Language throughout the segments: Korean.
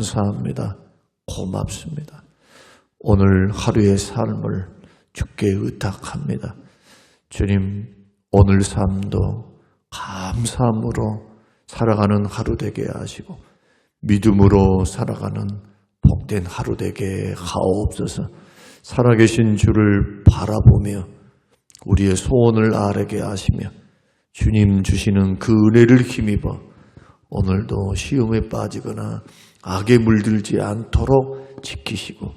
감사합니다. 고맙습니다. 오늘 하루의 삶을 주께 의탁합니다. 주님, 오늘 삶도 감사함으로 살아가는 하루 되게 하시고 믿음으로 살아가는 복된 하루 되게 하옵소서. 살아계신 주를 바라보며 우리의 소원을 아뢰게 하시며 주님 주시는 그 은혜를 힘입어 오늘도 시험에 빠지거나 악에 물들지 않도록 지키시고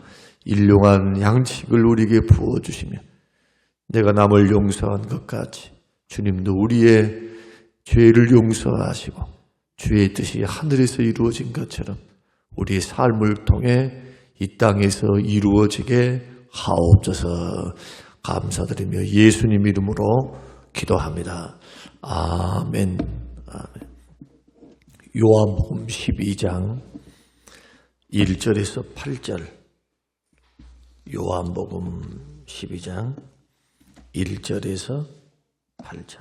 일용한 양식을 우리에게 부어주시며 내가 남을 용서한 것 같이 주님도 우리의 죄를 용서하시고 주의 뜻이 하늘에서 이루어진 것처럼 우리의 삶을 통해 이 땅에서 이루어지게 하옵소서. 감사드리며 예수님 이름으로 기도합니다. 아멘. 아멘. 요한복음 12장 1절에서 8절. 요한복음 12장 1절에서 8절.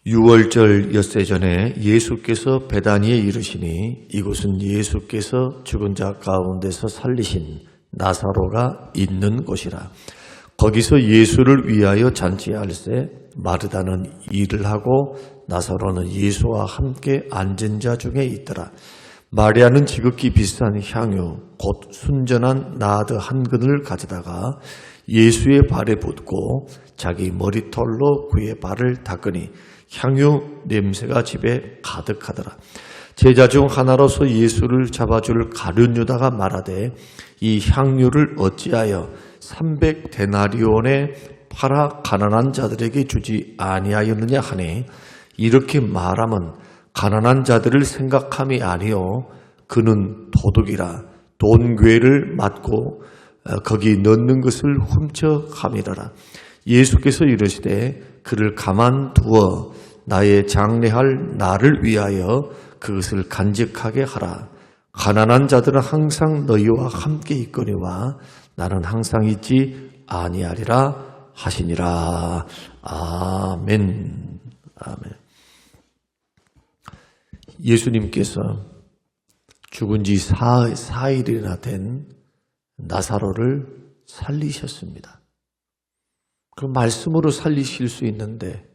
6월절 엿새 전에 예수께서 베다니에 이르시니 이곳은 예수께서 죽은 자 가운데서 살리신 나사로가 있는 곳이라. 거기서 예수를 위하여 잔치할세 마르다는 일을 하고 나사로는 예수와 함께 앉은 자 중에 있더라. 마리아는 지극히 비싼 향유 곧 순전한 나드 한 근을 가져다가 예수의 발에 붓고 자기 머리털로 그의 발을 닦으니 향유 냄새가 집에 가득하더라. 제자 중 하나로서 예수를 잡아줄 가룟 유다가 말하되 이 향유를 어찌하여 300데나리온에 팔아 가난한 자들에게 주지 아니하였느냐 하니 이렇게 말하면 가난한 자들을 생각함이 아니요 그는 도둑이라 돈괴를 맞고 거기 넣는 것을 훔쳐함이더라. 예수께서 이르시되 그를 가만두어 나의 장례할 나를 위하여 그것을 간직하게 하라. 가난한 자들은 항상 너희와 함께 있거니와 나는 항상 있지 아니하리라 하시니라. 아멘. 아멘. 예수님께서 죽은 지 4일이나 된 나사로를 살리셨습니다. 그 말씀으로 살리실 수 있는데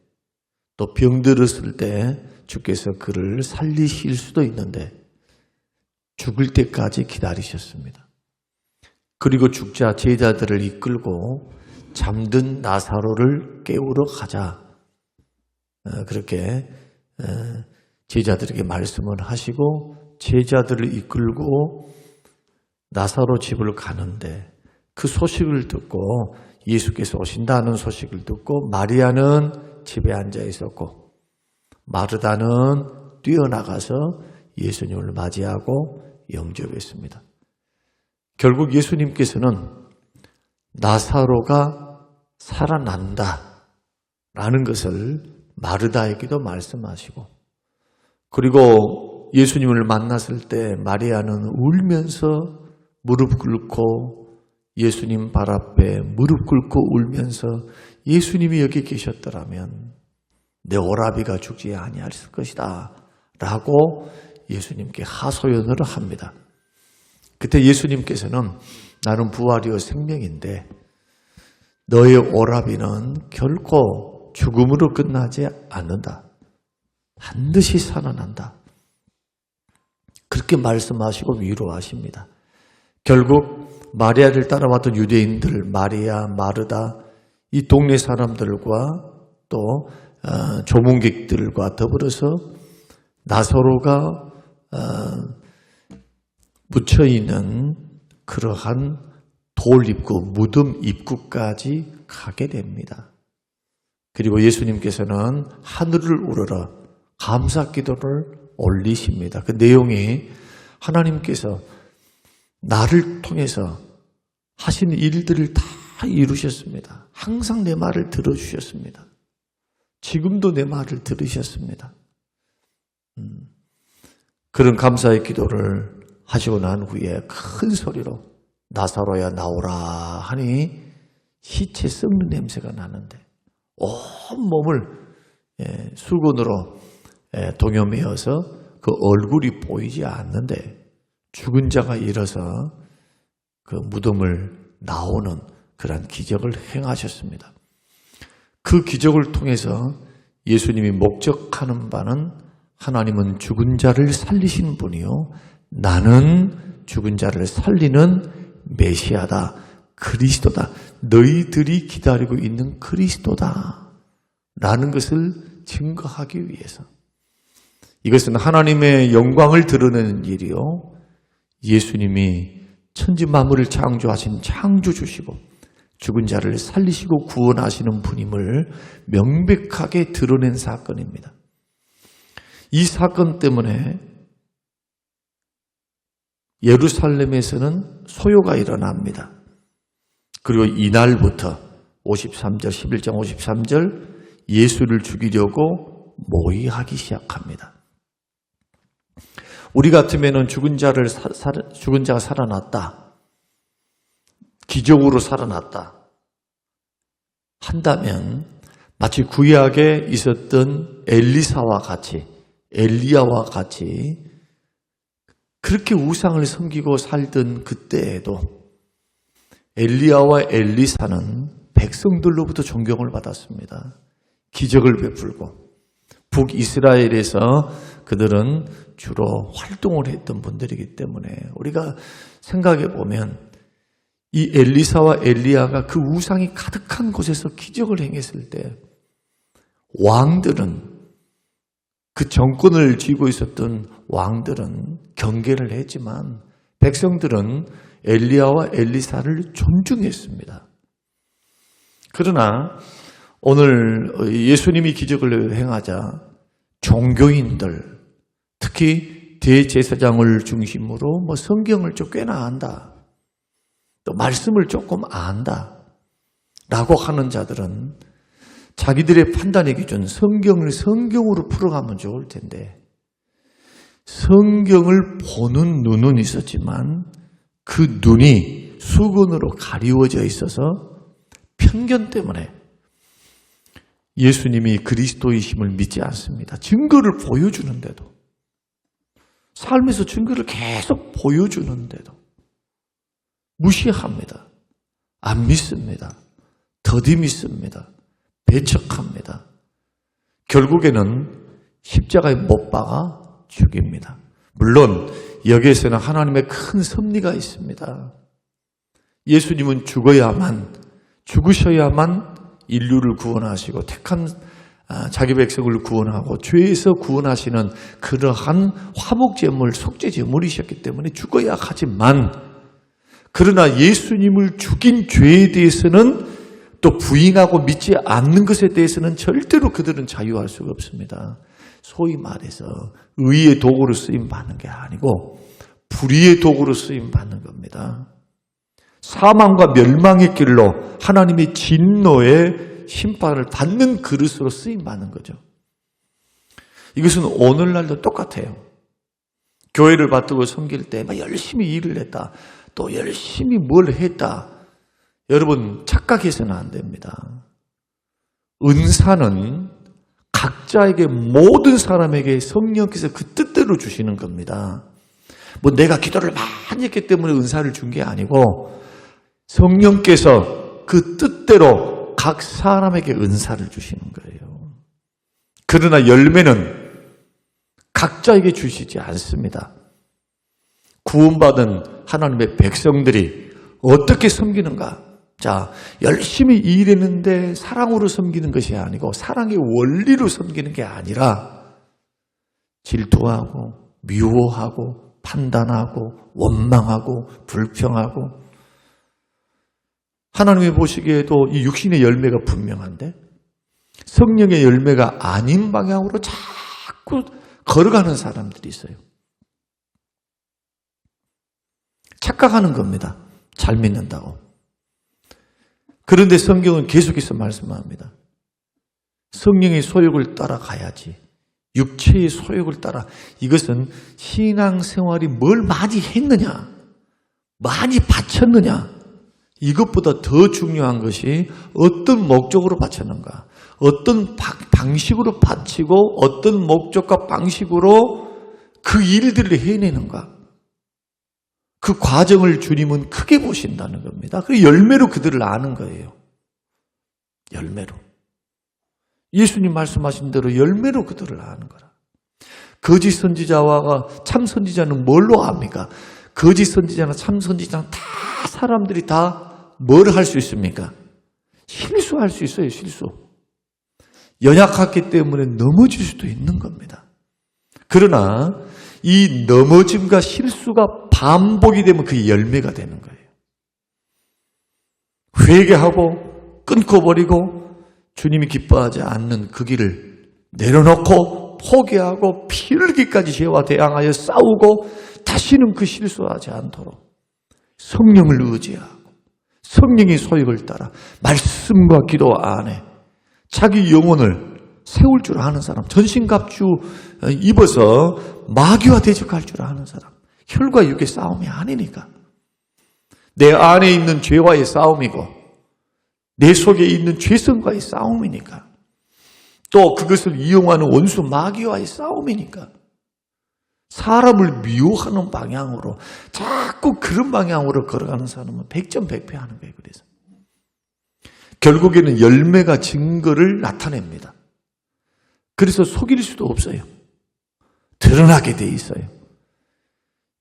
또 병들었을 때 주께서 그를 살리실 수도 있는데 죽을 때까지 기다리셨습니다. 그리고 죽자 제자들을 이끌고 잠든 나사로를 깨우러 가자. 그렇게 제자들에게 말씀을 하시고 제자들을 이끌고 나사로 집을 가는데 그 소식을 듣고 예수께서 오신다는 소식을 듣고 마리아는 집에 앉아 있었고 마르다는 뛰어나가서 예수님을 맞이하고 영접했습니다. 결국 예수님께서는 나사로가 살아난다 라는 것을 마르다에게도 말씀하시고 그리고 예수님을 만났을 때 마리아는 울면서 무릎 꿇고 예수님 발 앞에 무릎 꿇고 울면서 예수님이 여기 계셨더라면 내 오라비가 죽지 아니하였을 것이다 라고 예수님께 하소연을 합니다. 그때 예수님께서는 나는 부활이요 생명인데 너의 오라비는 결코 죽음으로 끝나지 않는다. 반드시 살아난다. 그렇게 말씀하시고 위로하십니다. 결국 마리아를 따라왔던 유대인들 마리아, 마르다 이 동네 사람들과 또 조문객들과 더불어서 나사로가 묻혀있는 그러한 돌 입구, 무덤 입구까지 가게 됩니다. 그리고 예수님께서는 하늘을 우러러 감사 기도를 올리십니다. 그 내용이 하나님께서 나를 통해서 하신 일들을 다 이루셨습니다. 항상 내 말을 들어주셨습니다. 지금도 내 말을 들으셨습니다. 그런 감사의 기도를 하시고 난 후에 큰 소리로 나사로야 나오라 하니 시체 썩는 냄새가 나는데 온 몸을 수건으로 동여매어서 그 그 얼굴이 보이지 않는데 죽은 자가 일어서 그 무덤을 나오는 그런 기적을 행하셨습니다. 그 기적을 통해서 예수님이 목적하는 바는 하나님은 죽은 자를 살리신 분이요 나는 죽은 자를 살리는 메시아다, 그리스도다, 너희들이 기다리고 있는 그리스도다 라는 것을 증거하기 위해서, 이것은 하나님의 영광을 드러내는 일이요 예수님이 천지 만물을 창조하신 창조주시고 죽은 자를 살리시고 구원하시는 분임을 명백하게 드러낸 사건입니다. 이 사건 때문에 예루살렘에서는 소요가 일어납니다. 그리고 이날부터 53절, 11장 53절 예수를 죽이려고 모의하기 시작합니다. 우리 같으면 죽은 자가 살아났다, 기적으로 살아났다 한다면 마치 구약에 있었던 엘리사와 같이, 엘리야와 같이 그렇게 우상을 섬기고 살던 그때에도 엘리야와 엘리사는 백성들로부터 존경을 받았습니다. 기적을 베풀고 북이스라엘에서 그들은 주로 활동을 했던 분들이기 때문에 우리가 생각해 보면 이 엘리사와 엘리야가 그 우상이 가득한 곳에서 기적을 행했을 때 왕들은, 그 정권을 쥐고 있었던 왕들은 경계를 했지만 백성들은 엘리야와 엘리사를 존중했습니다. 그러나 오늘 예수님이 기적을 행하자 종교인들, 특히 대제사장을 중심으로 성경을 좀 꽤나 안다, 또 말씀을 조금 안다 라고 하는 자들은 자기들의 판단의 기준, 성경을 성경으로 풀어가면 좋을 텐데 성경을 보는 눈은 있었지만 그 눈이 수건으로 가리워져 있어서 편견 때문에 예수님이 그리스도이심을 믿지 않습니다. 증거를 보여주는데도, 삶에서 증거를 계속 보여주는데도 무시합니다. 안 믿습니다. 더디 믿습니다. 배척합니다. 결국에는 십자가에 못 박아 죽입니다. 물론 여기에서는 하나님의 큰 섭리가 있습니다. 예수님은 죽으셔야만 인류를 구원하시고 택한 자기 백성을 구원하고 죄에서 구원하시는 그러한 화목제물, 속죄제물이셨기 때문에 죽어야 하지만, 그러나 예수님을 죽인 죄에 대해서는 또 부인하고 믿지 않는 것에 대해서는 절대로 그들은 자유할 수가 없습니다. 소위 말해서 의의 도구로 쓰임받는 게 아니고 불의의 도구로 쓰임받는 겁니다. 사망과 멸망의 길로 하나님의 진노의 심판을 받는 그릇으로 쓰임받는 거죠. 이것은 오늘날도 똑같아요. 교회를 받들고 섬길 때 막 열심히 일을 했다, 또 열심히 뭘 했다, 여러분 착각해서는 안 됩니다. 은사는 각자에게, 모든 사람에게 성령께서 그 뜻대로 주시는 겁니다. 내가 기도를 많이 했기 때문에 은사를 준 게 아니고 성령께서 그 뜻대로 각 사람에게 은사를 주시는 거예요. 그러나 열매는 각자에게 주시지 않습니다. 구원받은 하나님의 백성들이 어떻게 섬기는가? 자, 열심히 일했는데 사랑으로 섬기는 것이 아니고 사랑의 원리로 섬기는 게 아니라 질투하고 미워하고 판단하고 원망하고 불평하고, 하나님이 보시기에도 이 육신의 열매가 분명한데 성령의 열매가 아닌 방향으로 자꾸 걸어가는 사람들이 있어요. 착각하는 겁니다. 잘 믿는다고. 그런데 성경은 계속해서 말씀합니다. 성령의 소욕을 따라가야지, 육체의 소욕을 따라. 이것은 신앙생활이 뭘 많이 했느냐, 많이 바쳤느냐, 이것보다 더 중요한 것이 어떤 목적으로 바쳤는가, 어떤 방식으로 바치고 어떤 목적과 방식으로 그 일들을 해내는가? 그 과정을 주님은 크게 보신다는 겁니다. 그 열매로 그들을 아는 거예요. 열매로. 예수님 말씀하신 대로 열매로 그들을 아는 거라. 거짓 선지자와 참 선지자는 뭘로 압니까? 거짓 선지자나 참 선지자는 다 사람들이 다 뭘 할 수 있습니까? 실수할 수 있어요, 실수. 연약하기 때문에 넘어질 수도 있는 겁니다. 그러나 이 넘어짐과 실수가 반복이 되면 그게 열매가 되는 거예요. 회개하고 끊고 버리고 주님이 기뻐하지 않는 그 길을 내려놓고 포기하고 피 흘리기까지 죄와 대항하여 싸우고 다시는 그 실수하지 않도록 성령을 의지하고 성령의 소욕을 따라 말씀과 기도 안에 자기 영혼을 세울 줄 아는 사람, 전신갑주 입어서 마귀와 대적할 줄 아는 사람, 혈과 육의 싸움이 아니니까. 내 안에 있는 죄와의 싸움이고 내 속에 있는 죄성과의 싸움이니까. 또 그것을 이용하는 원수 마귀와의 싸움이니까. 사람을 미워하는 방향으로 자꾸 그런 방향으로 걸어가는 사람은 백전백패하는 거예요. 그래서 결국에는 열매가 증거를 나타냅니다. 그래서 속일 수도 없어요. 드러나게 돼 있어요.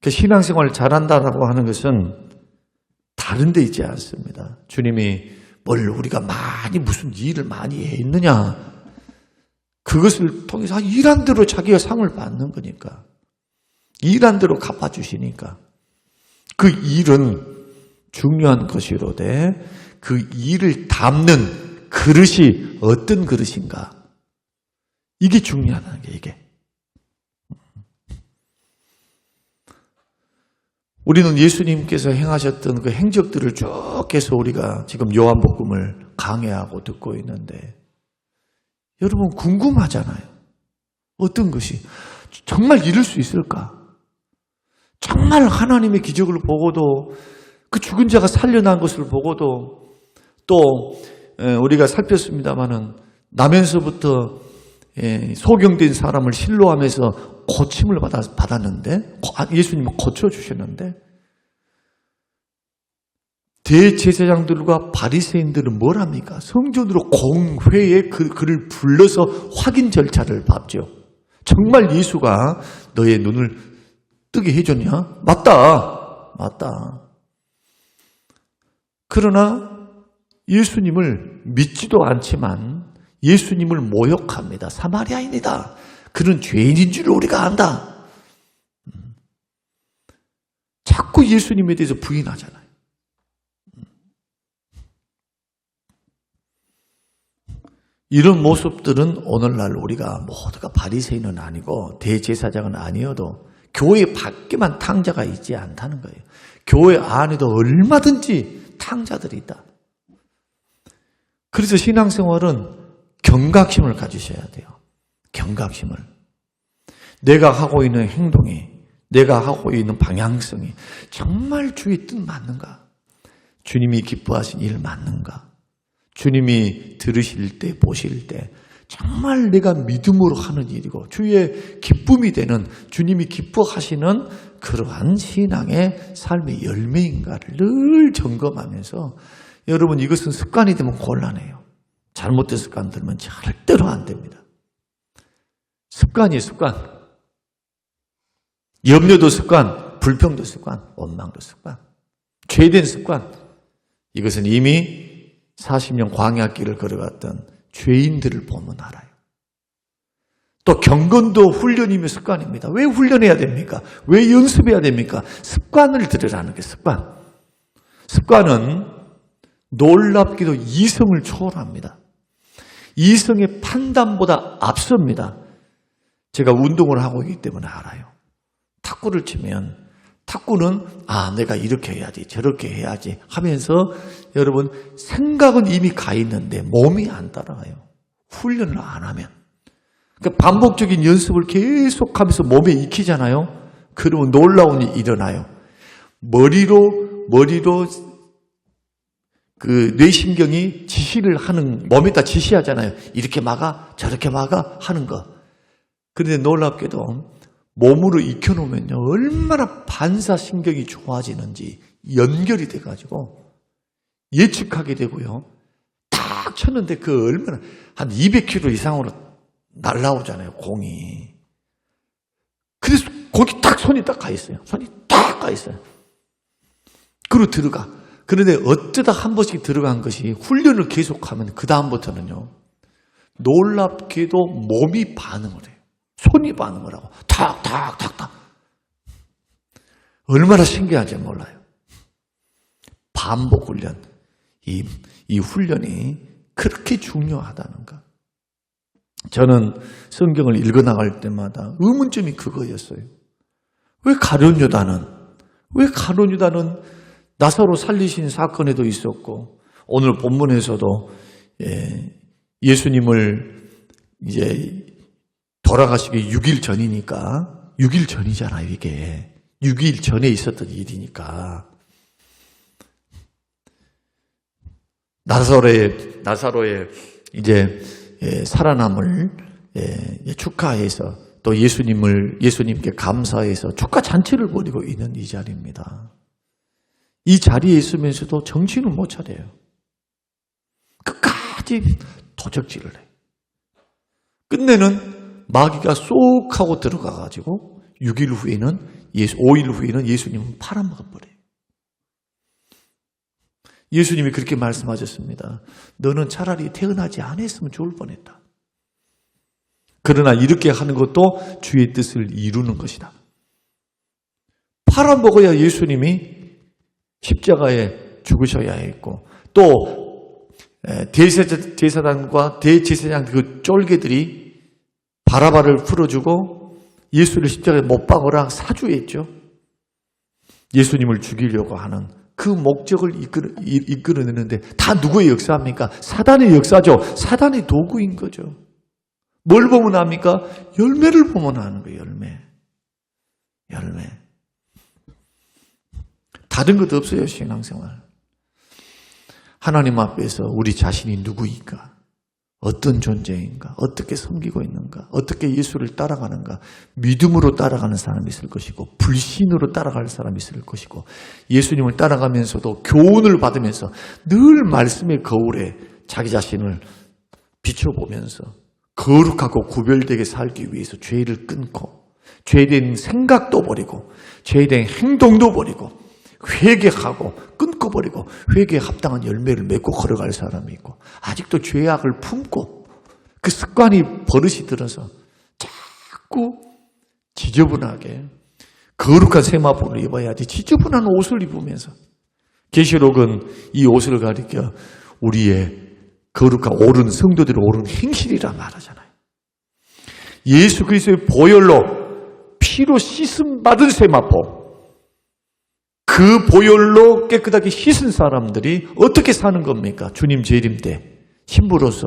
신앙생활을 잘한다라고 하는 것은 다른 데 있지 않습니다. 주님이 뭘 우리가 많이 무슨 일을 많이 했느냐, 그것을 통해서 일한 대로 자기가 상을 받는 거니까, 일한 대로 갚아주시니까 그 일은 중요한 것이로되 그 일을 담는 그릇이 어떤 그릇인가, 이게 중요하다는 게 이게. 우리는 예수님께서 행하셨던 그 행적들을 쭉 해서 우리가 지금 요한복음을 강해하고 듣고 있는데 여러분 궁금하잖아요. 어떤 것이 정말 이룰 수 있을까? 정말 하나님의 기적을 보고도 그 죽은 자가 살려난 것을 보고도 또 우리가 살폈습니다마는 나면서부터 소경된 사람을 실로하면서 고침을 받았는데 예수님은 고쳐주셨는데 대제사장들과 바리새인들은 뭘 합니까? 성전으로 공회에 그를 불러서 확인 절차를 밟죠. 정말 예수가 너의 눈을 뜨게 해줬냐? 맞다. 그러나 예수님을 믿지도 않지만 예수님을 모욕합니다. 사마리아인이다. 그는 죄인인 줄 우리가 안다. 자꾸 예수님에 대해서 부인하잖아요. 이런 모습들은 오늘날 우리가 모두가 바리새인은 아니고 대제사장은 아니어도 교회 밖에만 탕자가 있지 않다는 거예요. 교회 안에도 얼마든지 탕자들이 있다. 그래서 신앙생활은 경각심을 가지셔야 돼요. 경각심을. 내가 하고 있는 행동이, 내가 하고 있는 방향성이 정말 주의 뜻 맞는가? 주님이 기뻐하신 일 맞는가? 주님이 들으실 때, 보실 때 정말 내가 믿음으로 하는 일이고 주의 기쁨이 되는, 주님이 기뻐하시는 그러한 신앙의 삶의 열매인가를 늘 점검하면서, 여러분 이것은 습관이 되면 곤란해요. 잘못된 습관 들면 절대로 안 됩니다. 습관이에요, 습관. 염려도 습관, 불평도 습관, 원망도 습관, 죄된 습관. 이것은 이미 40년 광야길을 걸어갔던 죄인들을 보면 알아요. 또 경건도 훈련이며 습관입니다. 왜 훈련해야 됩니까? 왜 연습해야 됩니까? 습관을 들으라는 게 습관. 습관은 놀랍게도 이성을 초월합니다. 이성의 판단보다 앞섭니다. 제가 운동을 하고 있기 때문에 알아요. 탁구를 치면 탁구는 내가 이렇게 해야지 저렇게 해야지 하면서 여러분 생각은 이미 가 있는데 몸이 안 따라가요. 훈련을 안 하면. 그러니까 반복적인 연습을 계속하면서 몸에 익히잖아요. 그러면 놀라운 일이 일어나요. 머리로 그 뇌신경이 지시를 하는, 몸에다 지시하잖아요. 이렇게 막아 저렇게 막아 하는 거. 그런데 놀랍게도 몸으로 익혀놓으면요, 얼마나 반사신경이 좋아지는지 연결이 돼가지고 예측하게 되고요. 딱 쳤는데 그 얼마나 한 200km 이상으로 날라오잖아요, 공이. 그래서 거기 딱 손이 딱 가 있어요. 손이 딱 가 있어요. 그리고 들어가. 그런데 어쩌다 한 번씩 들어간 것이 훈련을 계속하면 그 다음부터는요, 놀랍게도 몸이 반응을 해요. 손이 반응을 하고 탁탁탁탁. 얼마나 신기한지 몰라요. 반복 훈련. 이 훈련이 그렇게 중요하다는가. 저는 성경을 읽어나갈 때마다 의문점이 그거였어요. 왜 가룟 유다는 나사로 살리신 사건에도 있었고, 오늘 본문에서도 예수님을 이제 돌아가시기 6일 전이니까, 6일 전이잖아요, 이게. 6일 전에 있었던 일이니까. 나사로의 이제 살아남을 축하해서 또 예수님께 감사해서 축하 잔치를 벌이고 있는 이 자리입니다. 이 자리에 있으면서도 정신을 못 차려요. 끝까지 도적질을 해요. 끝내는 마귀가 쏙 하고 들어가가지고 5일 후에는 예수님은 팔아먹어버려요. 예수님이 그렇게 말씀하셨습니다. 너는 차라리 태어나지 않았으면 좋을 뻔했다. 그러나 이렇게 하는 것도 주의 뜻을 이루는 것이다. 팔아먹어야 예수님이 십자가에 죽으셔야 했고, 또 대제사장과 대제사장 그 쫄개들이 바라바를 풀어주고 예수를 십자가에 못 박으라 사주했죠. 예수님을 죽이려고 하는 그 목적을 이끌어내는데 다 누구의 역사입니까? 사단의 역사죠. 사단의 도구인 거죠. 뭘 보면 합니까? 열매를 보면 하는 거예요. 열매. 다른 것 없어요, 신앙생활. 하나님 앞에서 우리 자신이 누구인가? 어떤 존재인가? 어떻게 섬기고 있는가? 어떻게 예수를 따라가는가? 믿음으로 따라가는 사람이 있을 것이고, 불신으로 따라갈 사람이 있을 것이고, 예수님을 따라가면서도 교훈을 받으면서 늘 말씀의 거울에 자기 자신을 비춰보면서 거룩하고 구별되게 살기 위해서 죄를 끊고, 죄에 대한 생각도 버리고, 죄에 대한 행동도 버리고, 회개하고 끊고버리고 회개에 합당한 열매를 맺고 걸어갈 사람이 있고, 아직도 죄악을 품고 그 습관이 버릇이 들어서 자꾸 지저분하게 거룩한 세마포를 입어야지 지저분한 옷을 입으면서, 계시록은 이 옷을 가리켜 우리의 거룩한 옳은 성도들의 옳은 행실이라 말하잖아요. 예수 그리스도의 보혈로 피로 씻음 받은 세마포, 그 보혈로 깨끗하게 씻은 사람들이 어떻게 사는 겁니까? 주님 재림 때 신부로서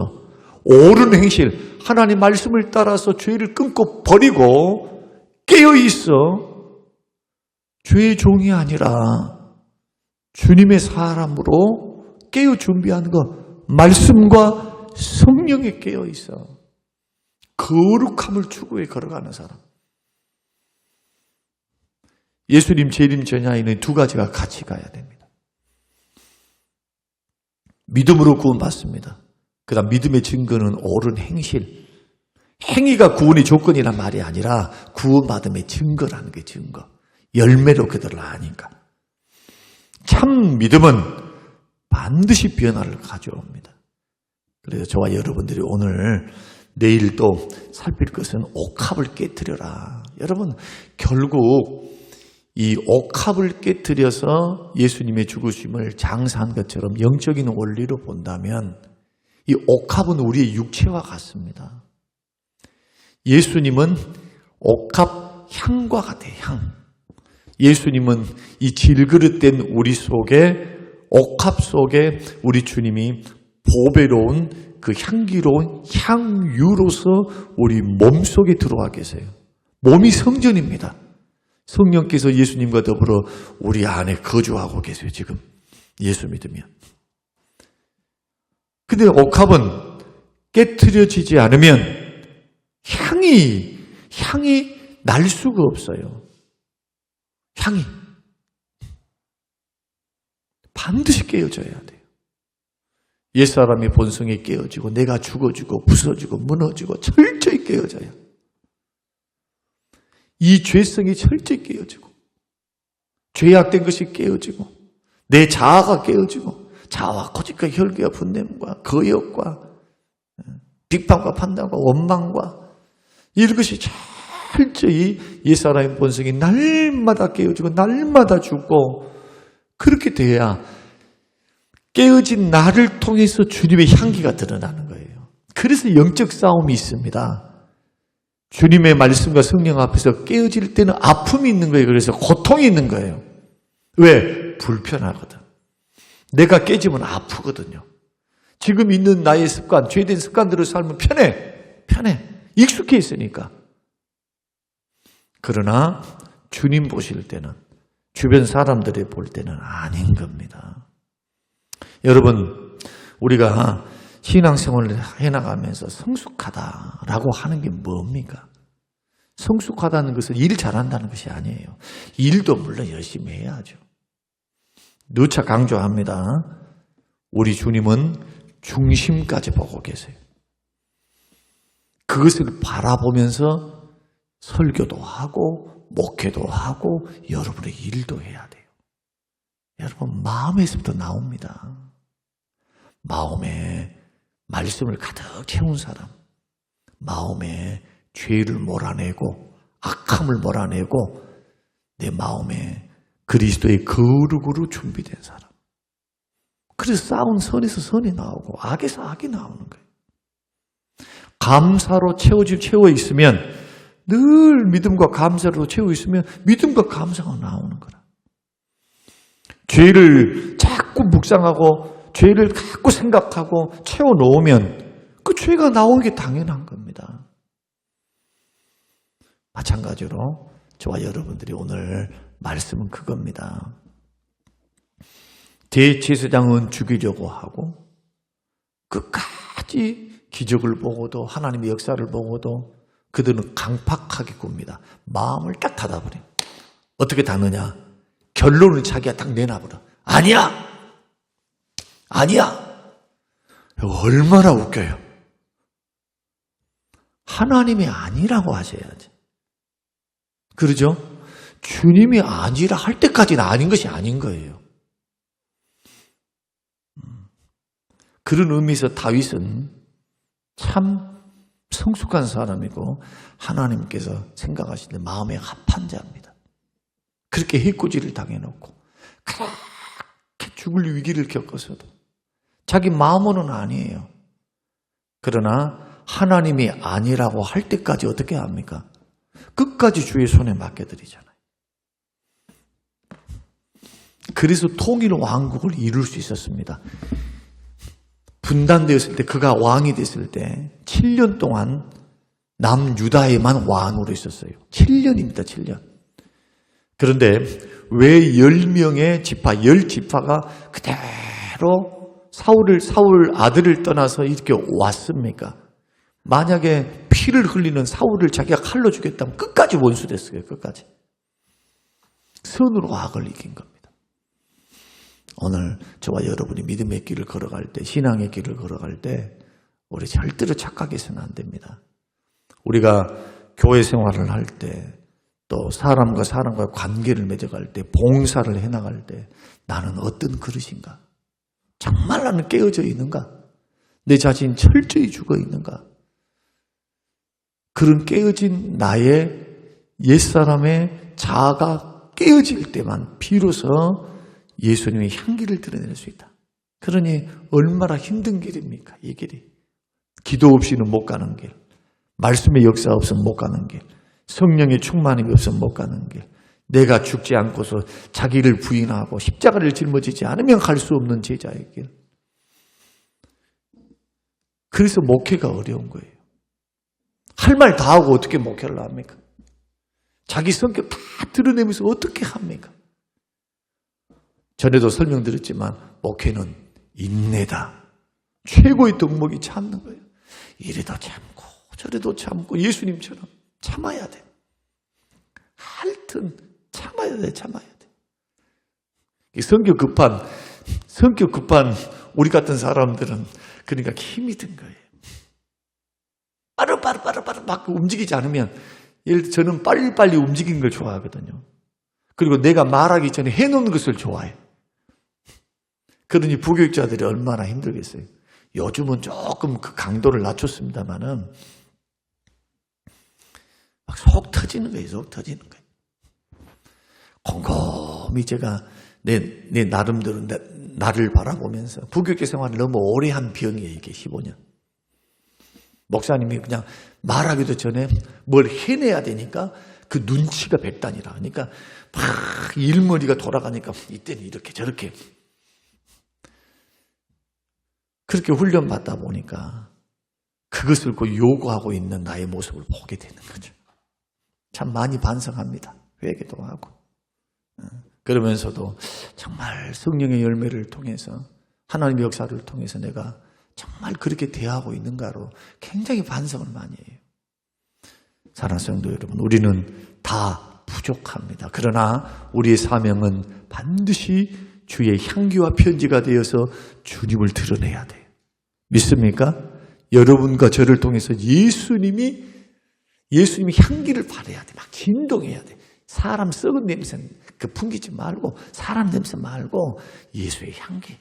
옳은 행실, 하나님 말씀을 따라서 죄를 끊고 버리고 깨어있어 죄의 종이 아니라 주님의 사람으로 깨어 준비하는 것, 말씀과 성령에 깨어있어 거룩함을 추구해 걸어가는 사람. 예수님 재림 전야에는 두 가지가 같이 가야 됩니다. 믿음으로 구원받습니다. 그 다음 믿음의 증거는 옳은 행실. 행위가 구원의 조건이란 말이 아니라 구원받음의 증거라는 게 증거. 열매로 그들을 아니까. 참 믿음은 반드시 변화를 가져옵니다. 그래서 저와 여러분들이 내일 또 살필 것은 옥합을 깨트려라. 여러분, 결국 이 옥합을 깨트려서 예수님의 죽으심을 장사한 것처럼 영적인 원리로 본다면 이 옥합은 우리의 육체와 같습니다. 예수님은 옥합 향과 같아요. 향. 예수님은 이 질그릇된 우리 속에, 옥합 속에 우리 주님이 보배로운 그 향기로운 향유로서 우리 몸속에 들어와 계세요. 몸이 성전입니다. 성령께서 예수님과 더불어 우리 안에 거주하고 계세요, 지금. 예수 믿으면. 근데 옥합은 깨트려지지 않으면 향이 날 수가 없어요. 향이. 반드시 깨어져야 돼요. 옛사람의 본성이 깨어지고 내가 죽어지고 부서지고 무너지고 철저히 깨어져요. 이 죄성이 철저히 깨어지고 죄악된 것이 깨어지고 내 자아가 깨어지고 자아와 고집과 혈기와 분냄과 거역과 비판과 판단과 원망과 이런 것이 철저히 옛사람의 본성이 날마다 깨어지고 날마다 죽고 그렇게 돼야 깨어진 나를 통해서 주님의 향기가 드러나는 거예요. 그래서 영적 싸움이 있습니다. 주님의 말씀과 성령 앞에서 깨어질 때는 아픔이 있는 거예요. 그래서 고통이 있는 거예요. 왜? 불편하거든. 내가 깨지면 아프거든요. 지금 있는 나의 습관, 죄된 습관대로 살면 편해. 익숙해 있으니까. 그러나 주님 보실 때는, 주변 사람들이 볼 때는 아닌 겁니다. 여러분, 우리가 신앙생활을 해나가면서 성숙하다라고 하는 게 뭡니까? 성숙하다는 것은 일 잘한다는 것이 아니에요. 일도 물론 열심히 해야죠. 누차 강조합니다. 우리 주님은 중심까지 보고 계세요. 그것을 바라보면서 설교도 하고 목회도 하고 여러분의 일도 해야 돼요. 여러분, 마음에서부터 나옵니다. 마음에 말씀을 가득 채운 사람, 마음에 죄를 몰아내고 악함을 몰아내고 내 마음에 그리스도의 거룩으로 준비된 사람. 그래서 싸운 선에서 선이 나오고 악에서 악이 나오는 거예요. 감사로 채워 있으면, 늘 믿음과 감사로 채워 있으면 믿음과 감사가 나오는 거라. 죄를 자꾸 묵상하고 죄를 자꾸 생각하고 채워 놓으면 그 죄가 나오는 게 당연한 겁니다. 마찬가지로 저와 여러분들이 오늘 말씀은 그겁니다. 대제사장은 죽이려고 하고 끝까지 기적을 보고도 하나님의 역사를 보고도 그들은 강팍하게 굽니다. 마음을 딱 닫아버려. 어떻게 닫느냐? 결론을 자기가 딱 내놔버려. 아니야! 얼마나 웃겨요. 하나님이 아니라고 하셔야지. 그러죠? 주님이 아니라 할 때까지는 아닌 것이 아닌 거예요. 그런 의미에서 다윗은 참 성숙한 사람이고 하나님께서 생각하실 때 마음에 합한 자입니다. 그렇게 해코지를 당해놓고 그렇게 죽을 위기를 겪어서도 자기 마음으로는 아니에요. 그러나 하나님이 아니라고 할 때까지 어떻게 합니까? 끝까지 주의 손에 맡겨드리잖아요. 그래서 통일 왕국을 이룰 수 있었습니다. 분단되었을 때, 그가 왕이 됐을 때 7년 동안 남유다에만 왕으로 있었어요. 7년입니다. 7년. 그런데 왜 10명의 지파, 10지파가 그대로 사울 아들을 떠나서 이렇게 왔습니까? 만약에 피를 흘리는 사울을 자기가 칼로 죽였다면 끝까지 원수됐어요. 끝까지. 선으로 악을 이긴 겁니다. 오늘 저와 여러분이 믿음의 길을 걸어갈 때, 신앙의 길을 걸어갈 때 우리 절대로 착각해서는 안 됩니다. 우리가 교회 생활을 할 때, 또 사람과 사람과의 관계를 맺어갈 때, 봉사를 해나갈 때 나는 어떤 그릇인가? 정말 나는 깨어져 있는가? 내 자신 철저히 죽어 있는가? 그런 깨어진 나의 옛사람의 자아가 깨어질 때만 비로소 예수님의 향기를 드러낼 수 있다. 그러니 얼마나 힘든 길입니까? 이 길이. 기도 없이는 못 가는 길. 말씀의 역사 없으면 못 가는 길. 성령의 충만함이 없으면 못 가는 길. 내가 죽지 않고서 자기를 부인하고 십자가를 짊어지지 않으면 갈 수 없는 제자의 길. 그래서 목회가 어려운 거예요. 할 말 다 하고 어떻게 목회를 합니까? 자기 성격 다 드러내면서 어떻게 합니까? 전에도 설명드렸지만 목회는 인내다. 최고의 덕목이 참는 거예요. 이래도 참고 저래도 참고 예수님처럼 참아야 돼. 하여튼 참아야 돼, 참아야 돼. 성격 급한 우리 같은 사람들은 그러니까 힘이 든 거예요. 빠르 막 움직이지 않으면, 예를 들어 저는 빨리빨리 움직이는 걸 좋아하거든요. 그리고 내가 말하기 전에 해놓는 것을 좋아해요. 그러니 부교육자들이 얼마나 힘들겠어요. 요즘은 조금 그 강도를 낮췄습니다만은 막 속 터지는 거예요. 속 터지는 거예요. 곰곰이 제가 내 나름대로 나를 바라보면서 부교육자 생활을 너무 오래 한 병이에요. 이게 15년. 목사님이 그냥 말하기도 전에 뭘 해내야 되니까 그 눈치가 백단이라. 그러니까 막 일머리가 돌아가니까 이때는 이렇게 저렇게. 그렇게 훈련받다 보니까 그것을 그 요구하고 있는 나의 모습을 보게 되는 거죠. 참 많이 반성합니다. 회개도 하고. 그러면서도 정말 성령의 열매를 통해서 하나님의 역사를 통해서 내가 정말 그렇게 대하고 있는가로 굉장히 반성을 많이 해요. 사랑하는 성도 여러분, 우리는 다 부족합니다. 그러나 우리의 사명은 반드시 주의 향기와 편지가 되어서 주님을 드러내야 돼요. 믿습니까? 여러분과 저를 통해서 예수님이 향기를 발해야 돼. 막 진동해야 돼. 사람 썩은 냄새 풍기지 말고, 사람 냄새 말고 예수의 향기.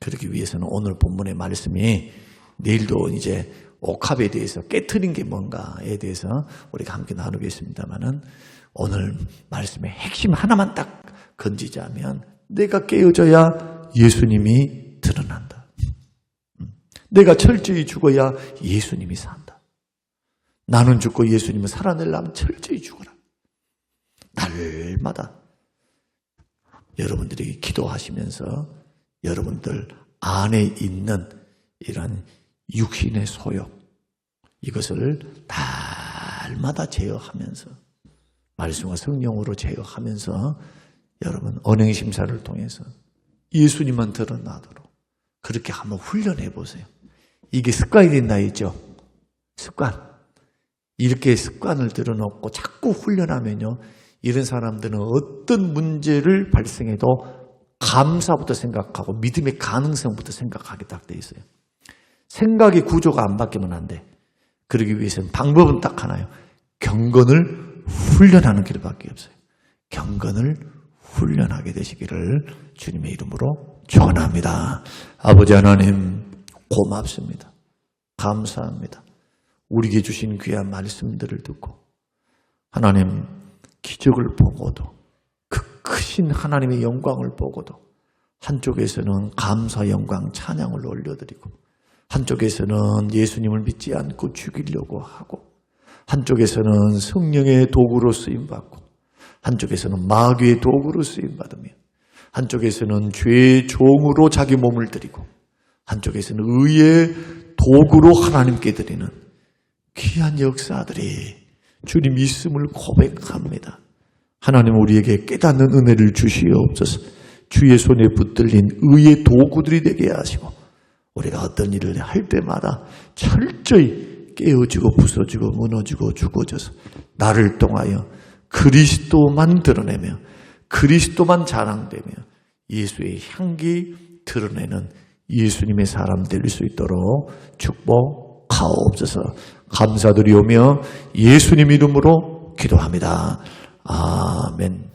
그러기 위해서는 오늘 본문의 말씀이, 내일도 이제 옥합에 대해서 깨트린 게 뭔가에 대해서 우리가 함께 나누겠습니다만은, 오늘 말씀의 핵심 하나만 딱 건지자면, 내가 깨어져야 예수님이 드러난다. 내가 철저히 죽어야 예수님이 산다. 나는 죽고 예수님은 살아내려면 철저히 죽어라. 날마다 여러분들이 기도하시면서 여러분들 안에 있는 이런 육신의 소욕, 이것을 날마다 제어하면서, 말씀과 성령으로 제어하면서 여러분 언행 심사를 통해서 예수님만 드러나도록 그렇게 한번 훈련해 보세요. 이게 습관이 된다 했죠. 습관. 이렇게 습관을 들여놓고 자꾸 훈련하면요, 이런 사람들은 어떤 문제를 발생해도 감사부터 생각하고 믿음의 가능성부터 생각하게 딱 돼 있어요. 생각의 구조가 안 바뀌면 안 돼. 그러기 위해서는 방법은 딱 하나예요. 경건을 훈련하는 길밖에 없어요. 경건을 훈련하게 되시기를 주님의 이름으로 축원합니다. 아버지 하나님, 고맙습니다. 감사합니다. 우리에게 주신 귀한 말씀들을 듣고 하나님, 기적을 보고도, 그 크신 하나님의 영광을 보고도 한쪽에서는 감사, 영광, 찬양을 올려드리고, 한쪽에서는 예수님을 믿지 않고 죽이려고 하고, 한쪽에서는 성령의 도구로 쓰임받고, 한쪽에서는 마귀의 도구로 쓰임받으며, 한쪽에서는 죄의 종으로 자기 몸을 드리고, 한쪽에서는 의의 도구로 하나님께 드리는 귀한 역사들이 주님 있음을 고백합니다. 하나님, 우리에게 깨닫는 은혜를 주시옵소서. 주의 손에 붙들린 의의 도구들이 되게 하시고, 우리가 어떤 일을 할 때마다 철저히 깨어지고 부서지고 무너지고 죽어져서 나를 통하여 그리스도만 드러내며 그리스도만 자랑되며 예수의 향기 드러내는 예수님의 사람 될 수 있도록 축복하옵소서. 감사드리오며 예수님 이름으로 기도합니다. 아멘.